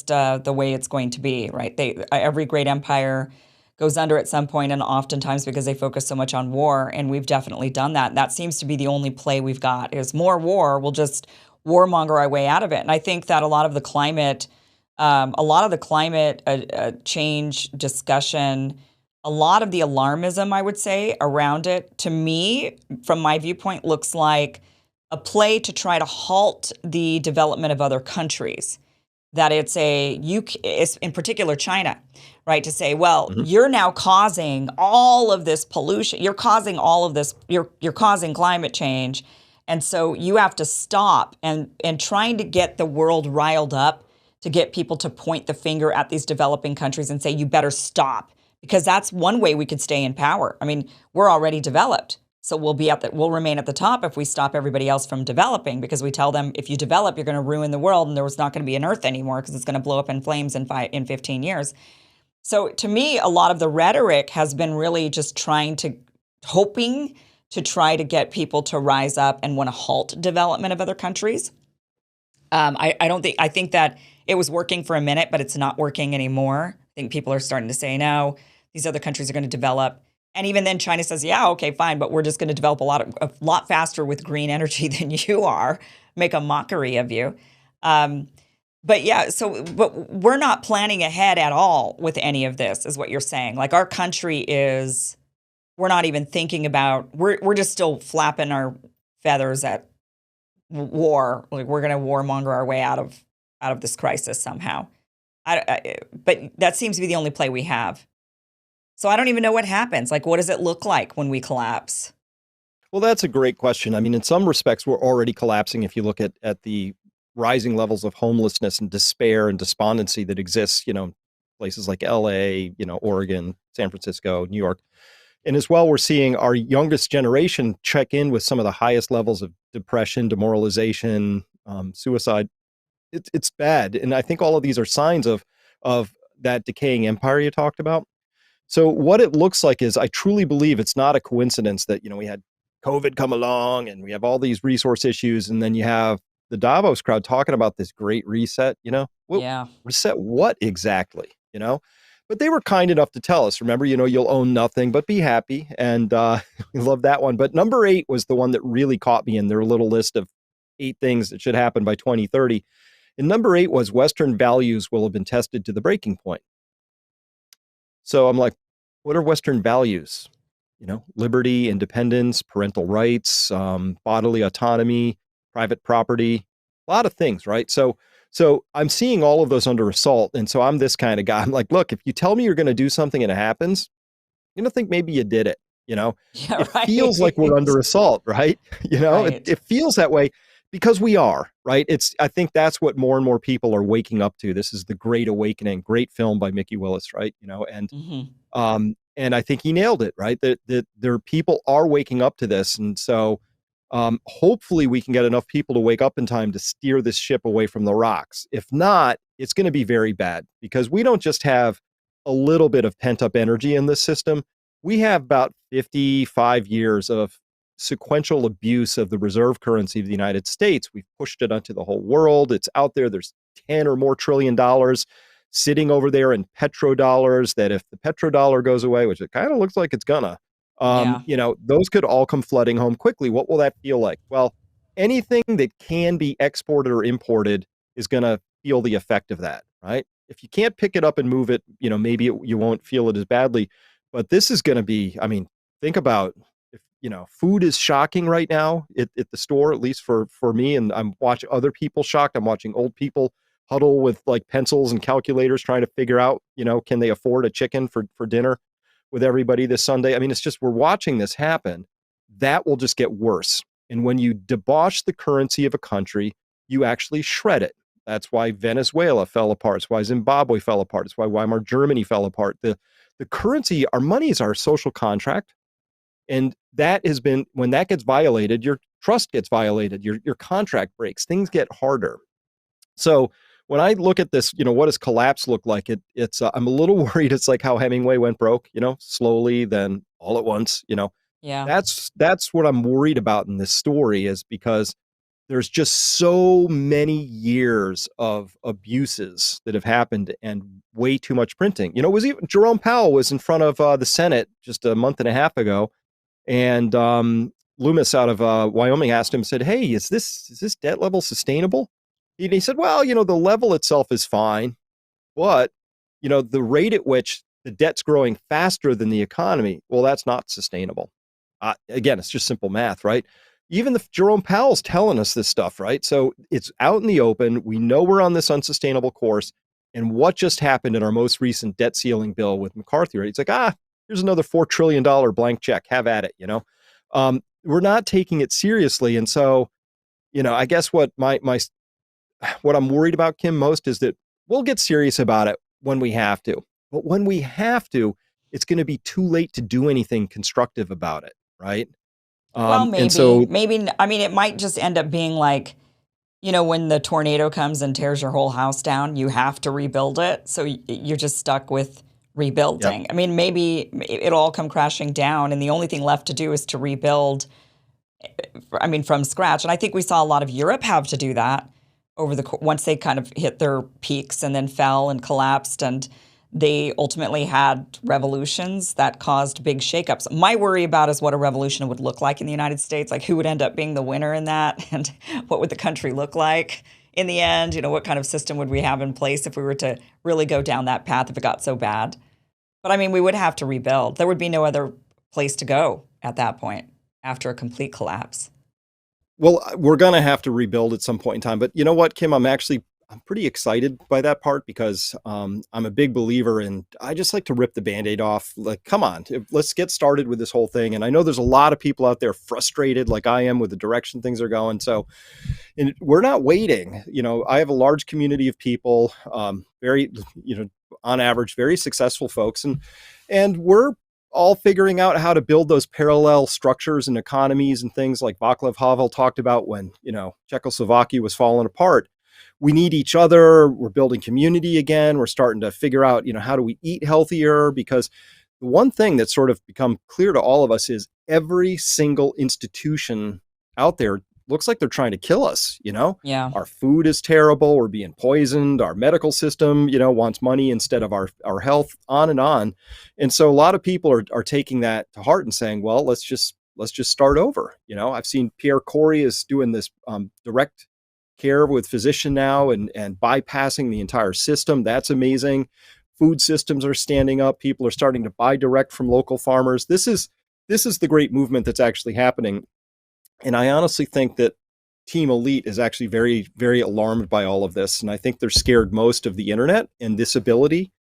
the way it's going to be, right? Every great empire goes under at some point, and oftentimes because they focus so much on war, and we've definitely done that. That seems to be the only play we've got is more war. We'll just warmonger our way out of it. And I think that a lot of the climate change discussion, a lot of the alarmism, I would say, around it, to me, from my viewpoint, looks like a play to try to halt the development of other countries. That it's in particular China, right? To say, well, mm-hmm. You're now causing all of this pollution. You're causing all of this. You're causing climate change, and so you have to stop. And trying to get the world riled up to get people to point the finger at these developing countries and say, you better stop. Because that's one way we could stay in power. I mean, we're already developed, so we'll remain at the top if we stop everybody else from developing. Because we tell them, if you develop, you're going to ruin the world, and there's not going to be an Earth anymore because it's going to blow up in flames in 15 years. So to me, a lot of the rhetoric has been really just hoping to try to get people to rise up and want to halt development of other countries. I think that it was working for a minute, but it's not working anymore. I think people are starting to say, no, these other countries are going to develop. And even then China says, yeah, okay, fine, but we're just going to develop a lot faster with green energy than you are, make a mockery of you. Um, but yeah, but we're not planning ahead at all with any of this, is what you're saying. Like our country is, we're not even thinking about, we're just still flapping our feathers at war. Like we're going to warmonger our way out of this crisis somehow. But that seems to be the only play we have. So I don't even know what happens. Like, what does it look like when we collapse? Well, that's a great question. I mean, in some respects, we're already collapsing if you look at the rising levels of homelessness and despair and despondency that exists, places like LA, Oregon, San Francisco, New York. And as well, we're seeing our youngest generation check in with some of the highest levels of depression, demoralization, suicide. It's bad. And I think all of these are signs of that decaying empire you talked about. So what it looks like is I truly believe it's not a coincidence that, we had COVID come along and we have all these resource issues. And then you have the Davos crowd talking about this great reset, what Yeah. reset what exactly? But they were kind enough to tell us, remember, you'll own nothing but be happy. And we love that one. But number 8 was the one that really caught me in their little list of 8 things that should happen by 2030. And number 8 was Western values will have been tested to the breaking point. So I'm like, what are Western values? Liberty, independence, parental rights, bodily autonomy, private property, a lot of things, right? So I'm seeing all of those under assault. And so I'm this kind of guy. I'm like, look, if you tell me you're going to do something and it happens, you're going to think maybe you did it. Yeah, It right. feels like we're under assault, right? Right. It feels that way because we are, right? I think that's what more and more people are waking up to. This is the Great Awakening, great film by Mickey Willis, right? And I think he nailed it, right? That there people are waking up to this. And so hopefully we can get enough people to wake up in time to steer this ship away from the rocks. If not, it's going to be very bad because we don't just have a little bit of pent up energy in this system. We have about 55 years of sequential abuse of the reserve currency of the United States. We've pushed it onto the whole world. It's out there. There's 10 or more trillion dollars sitting over there in petrodollars that if the petrodollar goes away, which it kind of looks like it's gonna, Yeah. those could all come flooding home quickly. What will that feel like? Well, anything that can be exported or imported is going to feel the effect of that, right? If you can't pick it up and move it, maybe you won't feel it as badly. But this is going to be, I mean, think about if, food is shocking right now at the store, at least for me. And I'm watching other people shocked. I'm watching old people huddle with like pencils and calculators trying to figure out, can they afford a chicken for dinner with everybody this Sunday? I mean, it's just, we're watching this happen. That will just get worse. And when you debauch the currency of a country, you actually shred it. That's why Venezuela fell apart. It's why Zimbabwe fell apart. It's why Weimar Germany fell apart. The currency, our money is our social contract. And that has been, when that gets violated, your trust gets violated, your contract breaks, things get harder. So when I look at this, what does collapse look like? It's I'm a little worried. It's like how Hemingway went broke, slowly, then all at once, Yeah. That's what I'm worried about in this story is because there's just so many years of abuses that have happened and way too much printing. It was even Jerome Powell was in front of the Senate just a month and a half ago. And Loomis out of Wyoming asked him, said, hey, is this debt level sustainable? And he said, well, the level itself is fine, but, the rate at which the debt's growing faster than the economy, well, that's not sustainable. Again, it's just simple math, right? Even the Jerome Powell's telling us this stuff, right? So it's out in the open. We know we're on this unsustainable course. And what just happened in our most recent debt ceiling bill with McCarthy, right? It's like, here's another $4 trillion blank check. Have at it, we're not taking it seriously. And so, I guess what what I'm worried about, Kim, most is that we'll get serious about it when we have to. But when we have to, it's going to be too late to do anything constructive about it, right? Well, And so, maybe, I mean, it might just end up being like, when the tornado comes and tears your whole house down, you have to rebuild it. So you're just stuck with yep. rebuilding. I mean, maybe it'll all come crashing down and the only thing left to do is to rebuild, from scratch. And I think we saw a lot of Europe have to do that once they kind of hit their peaks and then fell and collapsed. And they ultimately had revolutions that caused big shakeups. My worry about is what a revolution would look like in the United States, like who would end up being the winner in that, and what would the country look like in the end? What kind of system would we have in place if we were to really go down that path if it got so bad? But I mean, we would have to rebuild. There would be no other place to go at that point after a complete collapse. Well, we're going to have to rebuild at some point in time. But you know what, Kim? I'm pretty excited by that part because I'm a big believer in, I just like to rip the Band-Aid off. Like, come on, let's get started with this whole thing. And I know there's a lot of people out there frustrated like I am with the direction things are going. So we're not waiting. I have a large community of people, very, on average, very successful folks. And we're all figuring out how to build those parallel structures and economies and things like Václav Havel talked about when, Czechoslovakia was falling apart. We need each other. We're building community again. We're starting to figure out, how do we eat healthier? Because the one thing that's sort of become clear to all of us is every single institution out there looks like they're trying to kill us. Yeah. Our food is terrible. We're being poisoned. Our medical system, wants money instead of our health, on and on. And so a lot of people are taking that to heart and saying, well, let's just start over. I've seen Pierre Corey is doing this direct care with physician now and bypassing the entire system. That's amazing. Food systems are standing up. People are starting to buy direct from local farmers. This is the great movement that's actually happening. And I honestly think that Team Elite is actually very, very alarmed by all of this. And I think they're scared most of the internet and this ability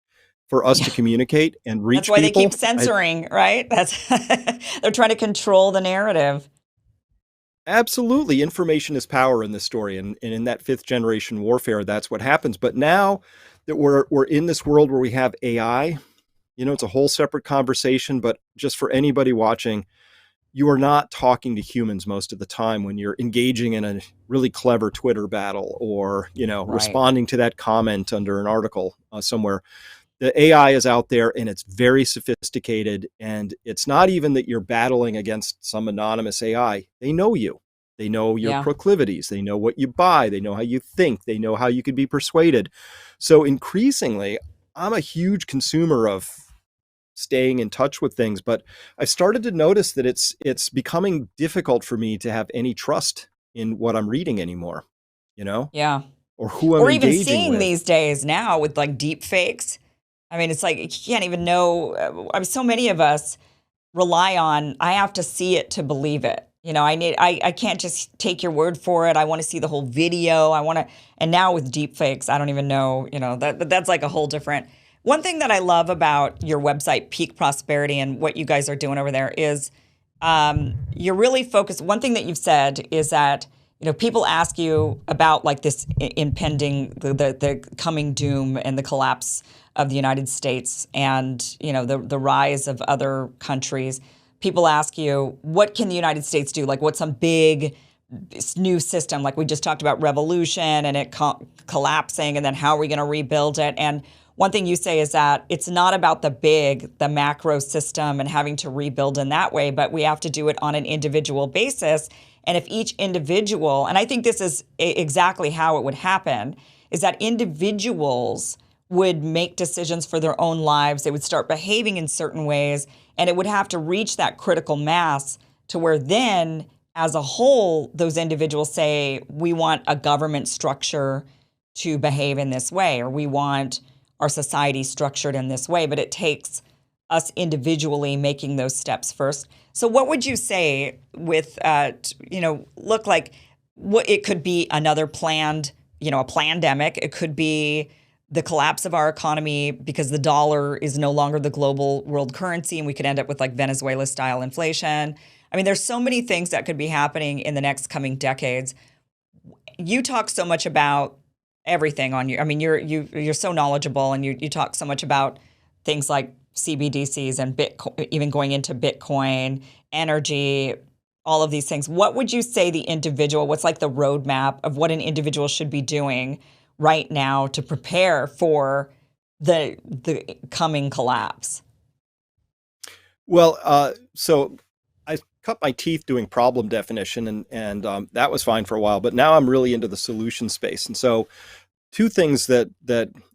for us to communicate and reach people. That's why they keep censoring, right? They're trying to control the narrative. Absolutely. Information is power in this story. And in that fifth generation warfare, that's what happens. But now that we're in this world where we have AI, it's a whole separate conversation. But just for anybody watching, you are not talking to humans most of the time when you're engaging in a really clever Twitter battle or, Right. responding to that comment under an article somewhere. The AI is out there and it's very sophisticated. And it's not even that you're battling against some anonymous AI. They know you. They know your proclivities. They know what you buy. They know how you think. They know how you could be persuaded. So increasingly, I'm a huge consumer of staying in touch with things, but I've started to notice that it's becoming difficult for me to have any trust in what I'm reading anymore, Yeah. or who I'm or even engaging seeing with. These days now with like deep fakes. I mean, it's like you can't even know. So many of us rely on, I have to see it to believe it. I can't just take your word for it. I want to see the whole video. And now with deep fakes, I don't even know, that's like a whole different. One thing that I love about your website, Peak Prosperity, and what you guys are doing over there is you're really focused. One thing that you've said is that, people ask you about like this impending, the coming doom and the collapse of the United States and, the rise of other countries. People ask you, what can the United States do? Like, what's some big new system? Like we just talked about revolution and it collapsing, and then how are we going to rebuild it? And one thing you say is that it's not about the macro system and having to rebuild in that way, but we have to do it on an individual basis. And if each individual, and I think this is exactly how it would happen, is that individuals would make decisions for their own lives. They would start behaving in certain ways, and it would have to reach that critical mass to where then, as a whole, those individuals say, we want a government structure to behave in this way, or we want our society structured in this way. But it takes us individually making those steps first. So what would you say with, look like what it could be another planned, a plandemic. It could be the collapse of our economy because the dollar is no longer the global world currency, and we could end up with like Venezuela-style inflation. I mean, there's so many things that could be happening in the next coming decades. You talk so much about everything on your. I mean, you're so knowledgeable, and you talk so much about things like CBDCs and Bitcoin, even going into Bitcoin, energy, all of these things. What would you say the individual? What's like the roadmap of what an individual should be doing right now to prepare for the coming collapse? Well, so I cut my teeth doing problem definition, and that was fine for a while. But now I'm really into the solution space. And so, two things that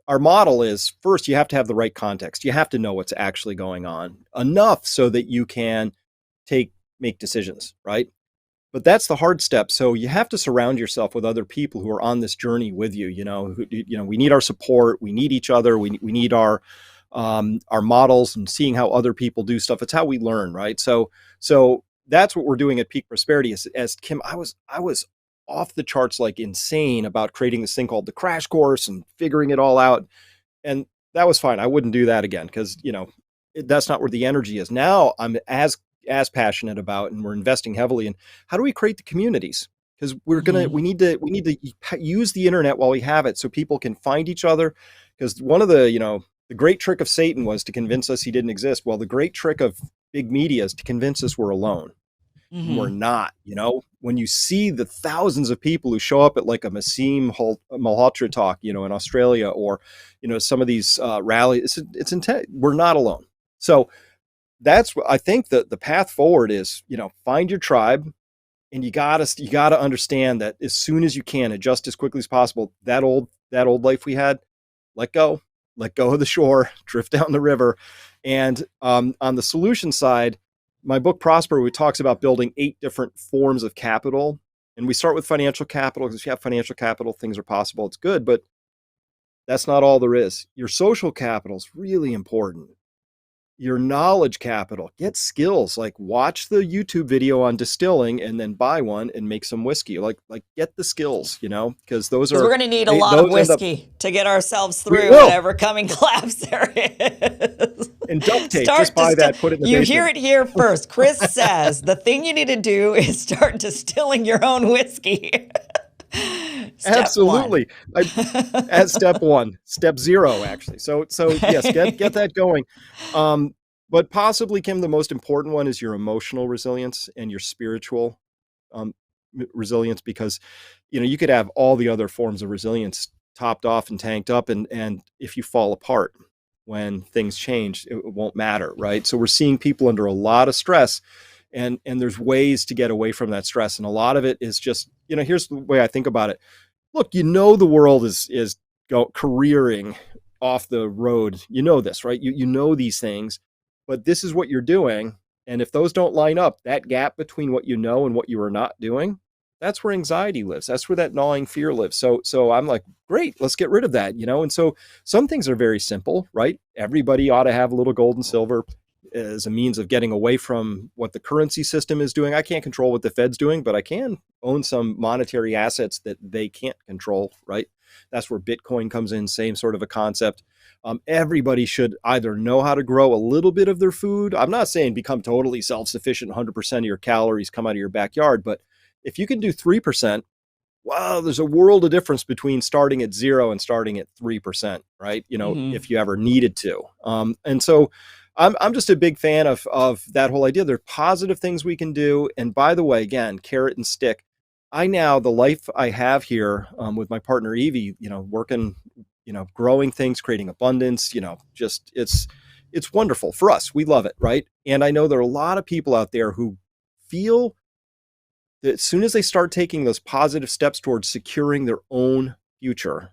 our model is first, you have to have the right context. You have to know what's actually going on enough so that you can make decisions, right? But that's the hard step. So you have to surround yourself with other people who are on this journey with you. We need our support. We need each other. We need our models and seeing how other people do stuff. It's how we learn, right? So that's what we're doing at Peak Prosperity. As Kim, I was off the charts, like insane about creating this thing called the crash course and figuring it all out. And that was fine. I wouldn't do that again because, that's not where the energy is. Now I'm as passionate about, and we're investing heavily in how do we create the communities? Because we need to use the internet while we have it so people can find each other. Because one of the great trick of Satan was to convince us he didn't exist. Well, the great trick of big media is to convince us we're alone. And we're not. When you see the thousands of people who show up at like a Massim Malhotra talk, in Australia, or, some of these rallies, it's intense. We're not alone. So that's what I think the path forward is, find your tribe, and you gotta understand that as soon as you can, adjust as quickly as possible. That old life we had, let go of the shore, drift down the river. And on the solution side, my book Prosper, which talks about building 8 different forms of capital. And we start with financial capital, because if you have financial capital, things are possible. It's good, but that's not all there is. Your social capital is really important. Your knowledge capital, get skills, like watch the YouTube video on distilling and then buy one and make some whiskey. Like get the skills, because we're going to need a lot of whiskey to get ourselves through whatever coming collapse there is. And duct tape, just buy that, put it in the basement. You hear it here first. Chris says the thing you need to do is start distilling your own whiskey. Absolutely. At step 1, step 0, actually. So yes, get that going. But possibly, Kim, the most important one is your emotional resilience and your spiritual resilience, because, you could have all the other forms of resilience topped off and tanked up. And if you fall apart when things change, it won't matter. Right. So we're seeing people under a lot of stress, and there's ways to get away from that stress. And a lot of it is just, here's the way I think about it. Look, the world is careering off the road. You know this, right? You know these things, but this is what you're doing. And if those don't line up, that gap between what you know and what you are not doing, that's where anxiety lives. That's where that gnawing fear lives. So I'm like, great, let's get rid of that, And so some things are very simple, right? Everybody ought to have a little gold and silver as a means of getting away from what the currency system is doing. I can't control what the Fed's doing, but I can own some monetary assets that they can't control, right? That's where Bitcoin comes in, same sort of a concept. Everybody should either know how to grow a little bit of their food. I'm not saying become totally self-sufficient, 100% of your calories come out of your backyard, but if you can do 3%, wow, there's a world of difference between starting at 0 and starting at 3%, right? If you ever needed to. And so I'm just a big fan of that whole idea. There are positive things we can do. And by the way, again, carrot and stick. The life I have here with my partner, Evie, working, growing things, creating abundance, just it's wonderful for us. We love it. Right. And I know there are a lot of people out there who feel that as soon as they start taking those positive steps towards securing their own future,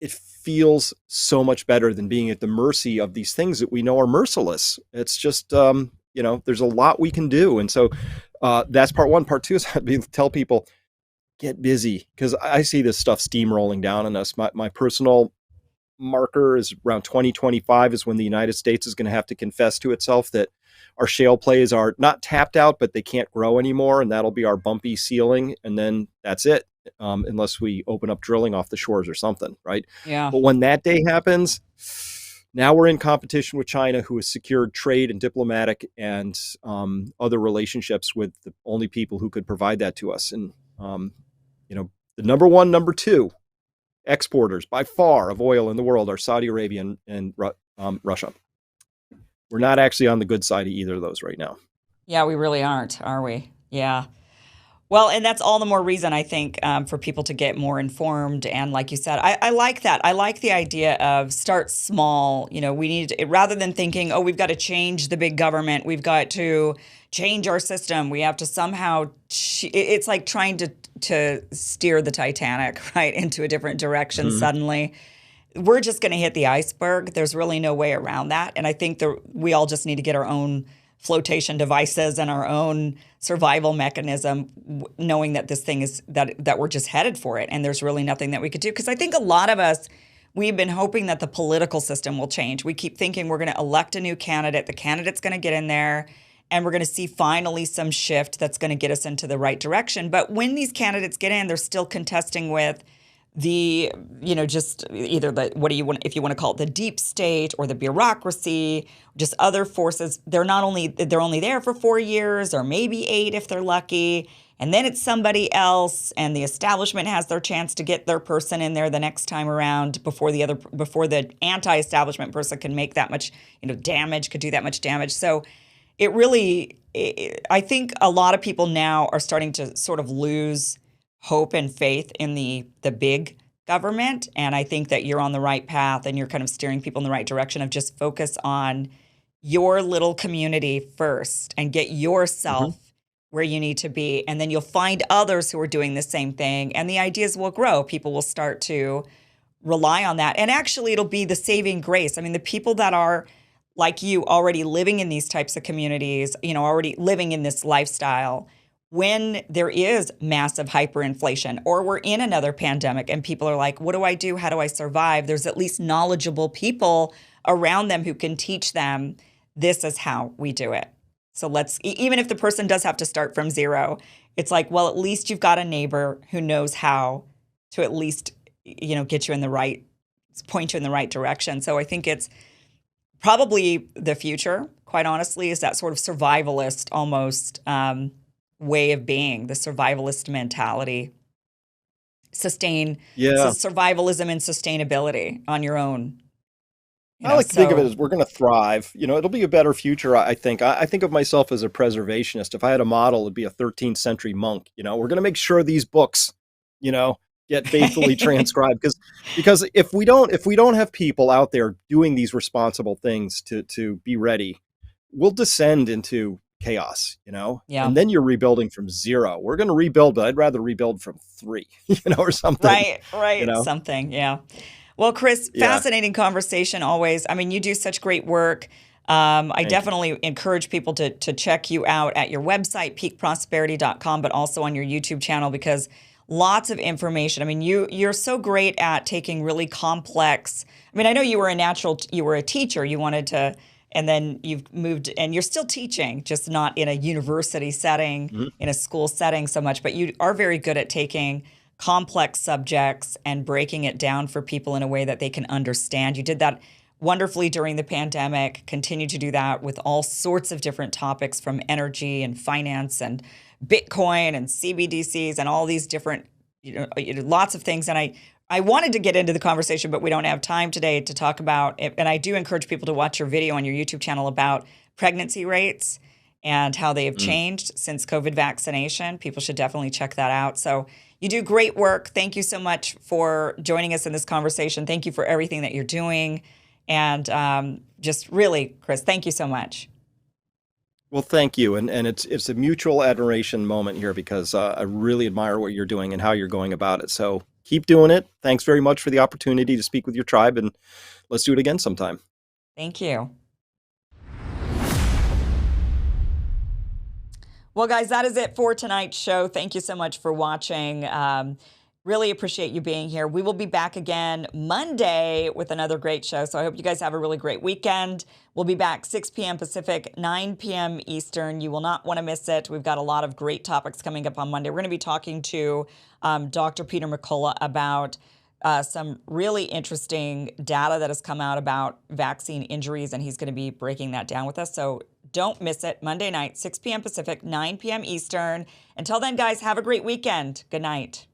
it feels so much better than being at the mercy of these things that we know are merciless. It's just, there's a lot we can do. And so that's part 1. Part 2 is I'd tell people, get busy, because I see this stuff steamrolling down on us. My personal marker is around 2025 is when the United States is going to have to confess to itself that our shale plays are not tapped out, but they can't grow anymore. And that'll be our bumpy ceiling. And then that's it. Unless we open up drilling off the shores or something, right? Yeah. But when that day happens, now we're in competition with China, who has secured trade and diplomatic and other relationships with the only people who could provide that to us. And, the number 1, number 2 exporters by far of oil in the world are Saudi Arabia and Russia. We're not actually on the good side of either of those right now. Yeah, we really aren't, are we? Yeah. Well, and that's all the more reason, I think, for people to get more informed. And like you said, I like that. I like the idea of start small. We need to, rather than thinking, oh, we've got to change the big government. We've got to change our system. We have to somehow, it's like trying to steer the Titanic, right, into a different direction suddenly. we're just going to hit the iceberg. There's really no way around that. And I think we all just need to get our own flotation devices and our own survival mechanism, knowing that this thing is that we're just headed for it. And there's really nothing that we could do. Because I think a lot of us, we've been hoping that the political system will change. We keep thinking we're going to elect a new candidate. The candidate's going to get in there and we're going to see finally some shift that's going to get us into the right direction. But when these candidates get in, they're still contesting with just either if you want to call it the deep state or the bureaucracy, just other forces. They're only there for 4 years or maybe 8 if they're lucky. And then it's somebody else, and the establishment has their chance to get their person in there the next time around before the anti-establishment person can make that much, damage, could do that much damage. So I think a lot of people now are starting to sort of lose hope and faith in the big government. And I think that you're on the right path and you're kind of steering people in the right direction of just focus on your little community first and get yourself where you need to be. And then you'll find others who are doing the same thing. And the ideas will grow. People will start to rely on that. And actually, it'll be the saving grace. I mean, the people that are like you already living in these types of communities, already living in this lifestyle, when there is massive hyperinflation or we're in another pandemic and people are like, what do I do? How do I survive? There's at least knowledgeable people around them who can teach them this is how we do it. So even if the person does have to start from zero, it's like, well, at least you've got a neighbor who knows how to at least, get you point you in the right direction. So I think it's probably the future, quite honestly, is that sort of survivalist almost way of being, the survivalist mentality. Survivalism and sustainability on your own. I like to think of it as we're going to thrive. It'll be a better future, I think. I think of myself as a preservationist. If I had a model, it'd be a 13th century monk. We're going to make sure these books, get faithfully transcribed. Because if we don't have people out there doing these responsible things to be ready, we'll descend into chaos, Yeah. And then you're rebuilding from zero. We're going to rebuild, but I'd rather rebuild from 3, or something. Right. Something. Yeah. Well, Chris, fascinating conversation always. I mean, you do such great work. I definitely encourage people to check you out at your website, peakprosperity.com, but also on your YouTube channel, because lots of information. I mean, you're so great at taking really complex. I mean, I know you were a teacher. You wanted to, and then you've moved and you're still teaching, just not in a university setting, in a school setting so much, but you are very good at taking complex subjects and breaking it down for people in a way that they can understand. You did that wonderfully during the pandemic, continue to do that with all sorts of different topics from energy and finance and Bitcoin and CBDCs and all these different, lots of things. And I wanted to get into the conversation, but we don't have time today to talk about it. And I do encourage people to watch your video on your YouTube channel about pregnancy rates and how they have changed since COVID vaccination. People should definitely check that out. So you do great work. Thank you so much for joining us in this conversation. Thank you for everything that you're doing. And just really, Chris, thank you so much. Well, thank you. And it's a mutual admiration moment here because I really admire what you're doing and how you're going about it. So keep doing it. Thanks very much for the opportunity to speak with your tribe, and let's do it again sometime. Thank you. Well, guys, that is it for tonight's show. Thank you so much for watching. Really appreciate you being here. We will be back again Monday with another great show. So I hope you guys have a really great weekend. We'll be back 6 p.m. Pacific, 9 p.m. Eastern. You will not want to miss it. We've got a lot of great topics coming up on Monday. We're going to be talking to Dr. Peter McCullough about some really interesting data that has come out about vaccine injuries, and he's going to be breaking that down with us. So don't miss it. Monday night, 6 p.m. Pacific, 9 p.m. Eastern. Until then, guys, have a great weekend. Good night.